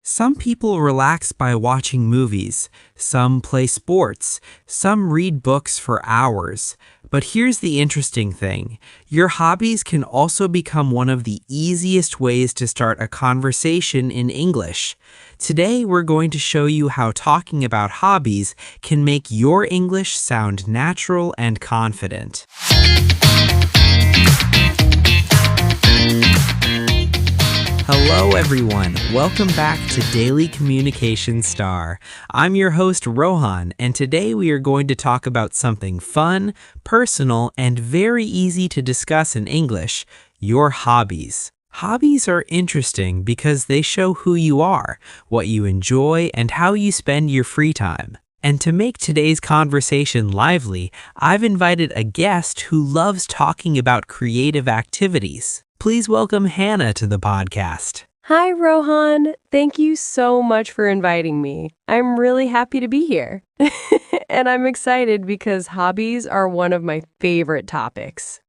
Some people relax by watching movies, some play sports, some read books for hours. But here's the interesting thing. Your hobbies can also become one of the easiest ways to start a conversation in English. Today, we're going to show you how talking about hobbies can make your English sound natural and confident. Hello everyone, welcome back to Daily Communication Star. I'm your host Rohan, and today we are going to talk about something fun, personal, and very easy to discuss in English, your hobbies. Hobbies are interesting because they show who you are, what you enjoy, and how you spend your free time. And to make today's conversation lively, I've invited a guest who loves talking about creative activities. Please welcome Hannah to the podcast. Hi, Rohan. Thank you so much for inviting me. I'm really happy to be here. And I'm excited because hobbies are one of my favorite topics.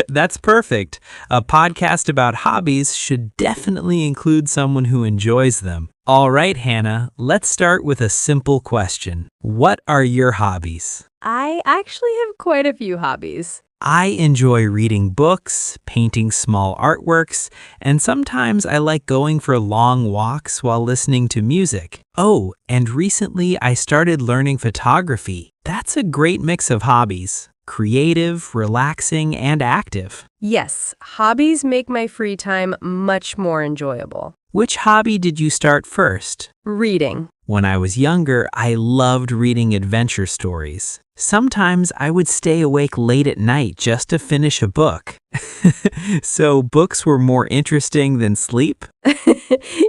That's perfect. A podcast about hobbies should definitely include someone who enjoys them. All right, Hannah, let's start with a simple question. What are your hobbies? I actually have quite a few hobbies. I enjoy reading books, painting small artworks, and sometimes I like going for long walks while listening to music. Oh, and recently I started learning photography. That's a great mix of hobbies. Creative, relaxing, and active. Yes, hobbies make my free time much more enjoyable. Which hobby did you start first? Reading. When I was younger, I loved reading adventure stories. Sometimes I would stay awake late at night just to finish a book. So books were more interesting than sleep?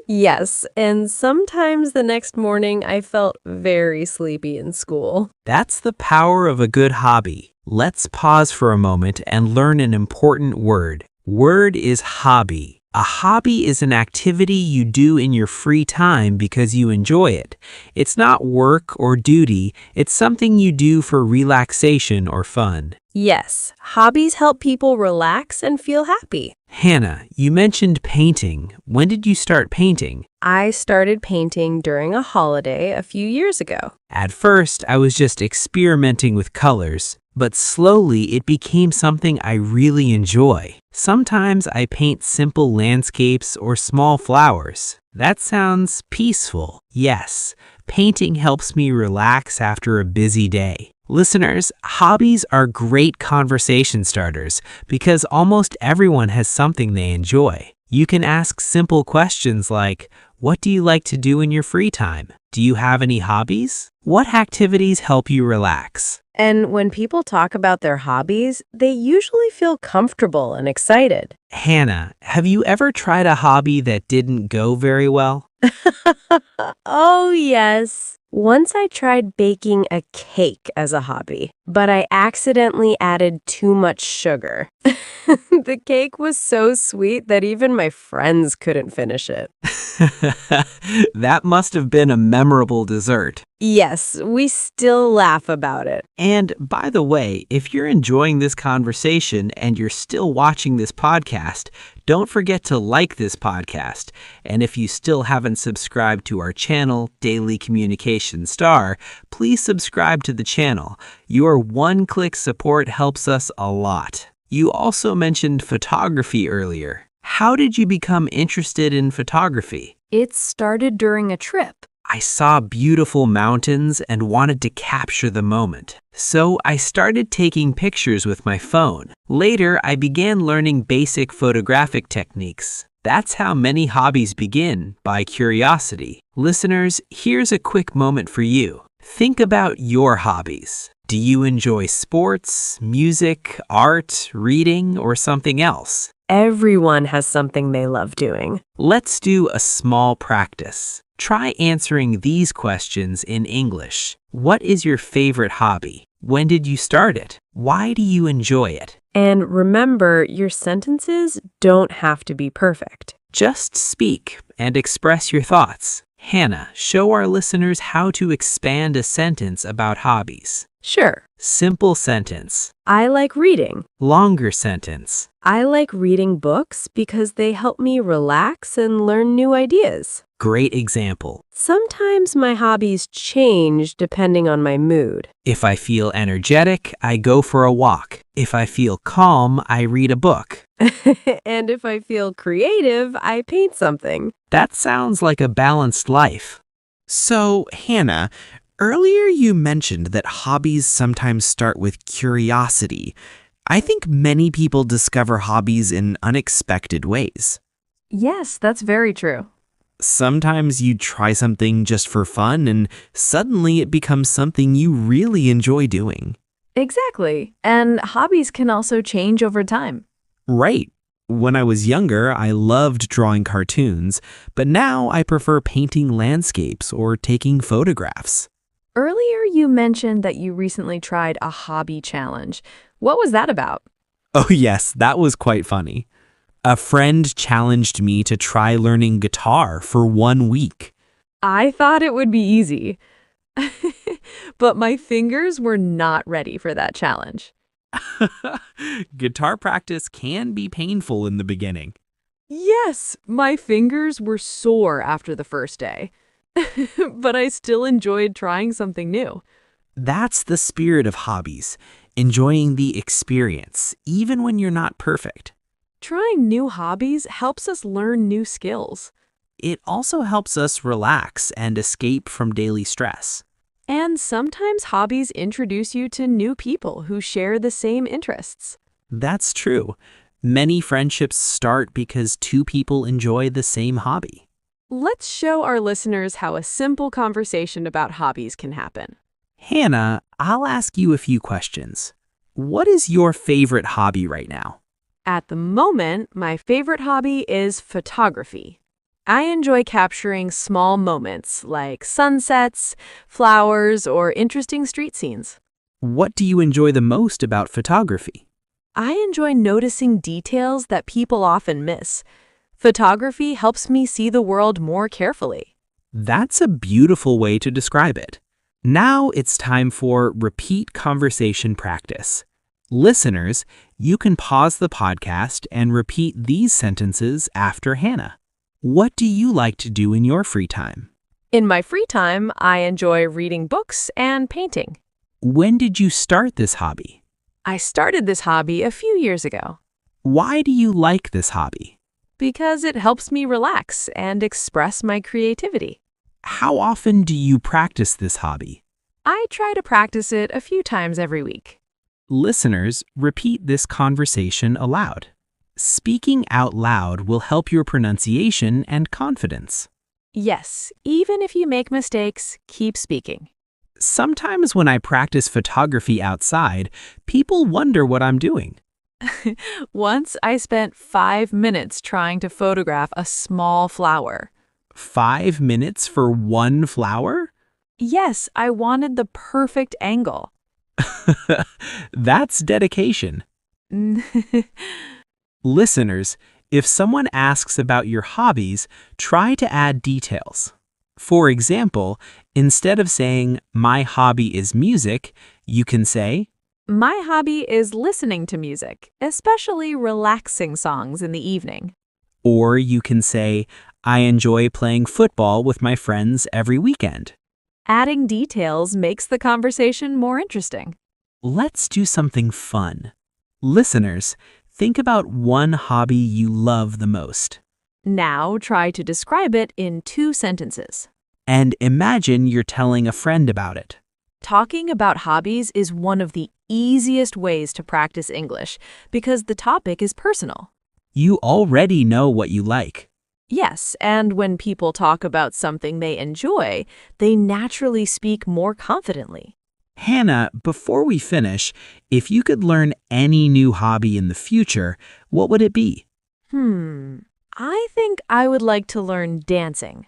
Yes, and sometimes the next morning I felt very sleepy in school. That's the power of a good hobby. Let's pause for a moment and learn an important word. Word is hobby. A hobby is an activity you do in your free time because you enjoy it. It's not work or duty, it's something you do for relaxation or fun. Yes, hobbies help people relax and feel happy. Hannah, you mentioned painting. When did you start painting? I started painting during a holiday a few years ago. At first, I was just experimenting with colors, but slowly it became something I really enjoy. Sometimes I paint simple landscapes or small flowers. That sounds peaceful. Yes, painting helps me relax after a busy day. Listeners, hobbies are great conversation starters because almost everyone has something they enjoy. You can ask simple questions like, what do you like to do in your free time? Do you have any hobbies? What activities help you relax? And when people talk about their hobbies, they usually feel comfortable and excited. Hannah, have you ever tried a hobby that didn't go very well? Oh, yes. Once I tried baking a cake as a hobby, but I accidentally added too much sugar. The cake was so sweet that even my friends couldn't finish it. That must have been a memorable dessert. Yes, we still laugh about it. And by the way, if you're enjoying this conversation and you're still watching this podcast, don't forget to like this podcast. And if you still haven't subscribed to our channel, Daily Communication Star, please subscribe to the channel. Your one-click support helps us a lot. You also mentioned photography earlier. How did you become interested in photography? It started during a trip. I saw beautiful mountains and wanted to capture the moment. So I started taking pictures with my phone. Later, I began learning basic photographic techniques. That's how many hobbies begin, by curiosity. Listeners, here's a quick moment for you. Think about your hobbies. Do you enjoy sports, music, art, reading, or something else? Everyone has something they love doing. Let's do a small practice. Try answering these questions in English. What is your favorite hobby? When did you start it? Why do you enjoy it? And remember, your sentences don't have to be perfect. Just speak and express your thoughts. Hannah, show our listeners how to expand a sentence about hobbies. Sure. Simple sentence. I like reading. Longer sentence. I like reading books because they help me relax and learn new ideas. Great example. Sometimes my hobbies change depending on my mood. If I feel energetic, I go for a walk. If I feel calm, I read a book. And if I feel creative, I paint something. That sounds like a balanced life. So, Hannah, earlier you mentioned that hobbies sometimes start with curiosity. I think many people discover hobbies in unexpected ways. Yes, that's very true. Sometimes you try something just for fun and suddenly it becomes something you really enjoy doing. Exactly. And hobbies can also change over time. Right. When I was younger, I loved drawing cartoons, but now I prefer painting landscapes or taking photographs. Earlier, you mentioned that you recently tried a hobby challenge. What was that about? Oh yes, that was quite funny. A friend challenged me to try learning guitar for 1 week. I thought it would be easy. But my fingers were not ready for that challenge. Guitar practice can be painful in the beginning. Yes, my fingers were sore after the first day. But I still enjoyed trying something new. That's the spirit of hobbies, enjoying the experience, even when you're not perfect. Trying new hobbies helps us learn new skills. It also helps us relax and escape from daily stress. And sometimes hobbies introduce you to new people who share the same interests. That's true. Many friendships start because two people enjoy the same hobby. Let's show our listeners how a simple conversation about hobbies can happen. Hannah, I'll ask you a few questions. What is your favorite hobby right now? At the moment, my favorite hobby is photography. I enjoy capturing small moments like sunsets, flowers, or interesting street scenes. What do you enjoy the most about photography? I enjoy noticing details that people often miss. Photography helps me see the world more carefully. That's a beautiful way to describe it. Now it's time for repeat conversation practice. Listeners, you can pause the podcast and repeat these sentences after Hannah. What do you like to do in your free time? In my free time, I enjoy reading books and painting. When did you start this hobby? I started this hobby a few years ago Why do you like this hobby? because it helps me relax and express my creativity. How often do you practice this hobby? I try to practice it a few times every week. Listeners, repeat this conversation aloud. Speaking out loud will help your pronunciation and confidence. Yes, even if you make mistakes, keep speaking. Sometimes when I practice photography outside, people wonder what I'm doing. Once I spent 5 minutes trying to photograph a small flower. 5 minutes for one flower? Yes, I wanted the perfect angle. That's dedication. Listeners, if someone asks about your hobbies, try to add details. For example, instead of saying, "My hobby is music," you can say, My hobby is listening to music, especially relaxing songs in the evening. or you can say, "I enjoy playing football with my friends every weekend." Adding details makes the conversation more interesting. Let's do something fun. Listeners, think about one hobby you love the most. Now try to describe it in 2 sentences. And imagine you're telling a friend about it. Talking about hobbies is one of the easiest ways to practice English because the topic is personal. You already know what you like. Yes, and when people talk about something they enjoy, they naturally speak more confidently. Hannah, before we finish, if you could learn any new hobby in the future, what would it be? I think I would like to learn dancing.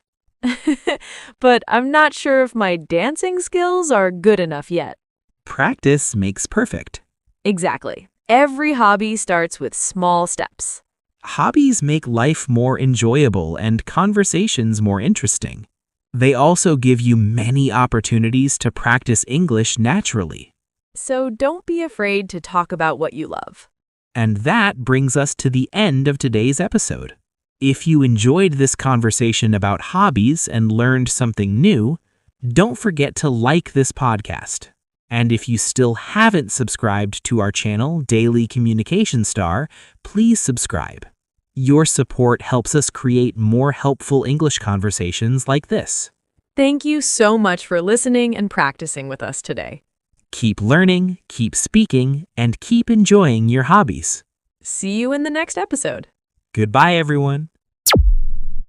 But I'm not sure if my dancing skills are good enough yet. Practice makes perfect. Exactly. Every hobby starts with small steps. Hobbies make life more enjoyable and conversations more interesting. They also give you many opportunities to practice English naturally. So don't be afraid to talk about what you love. And that brings us to the end of today's episode. If you enjoyed this conversation about hobbies and learned something new, don't forget to like this podcast. And if you still haven't subscribed to our channel, Daily Communication Star, please subscribe. Your support helps us create more helpful English conversations like this. Thank you so much for listening and practicing with us today. Keep learning, keep speaking, and keep enjoying your hobbies. See you in the next episode. Goodbye, everyone.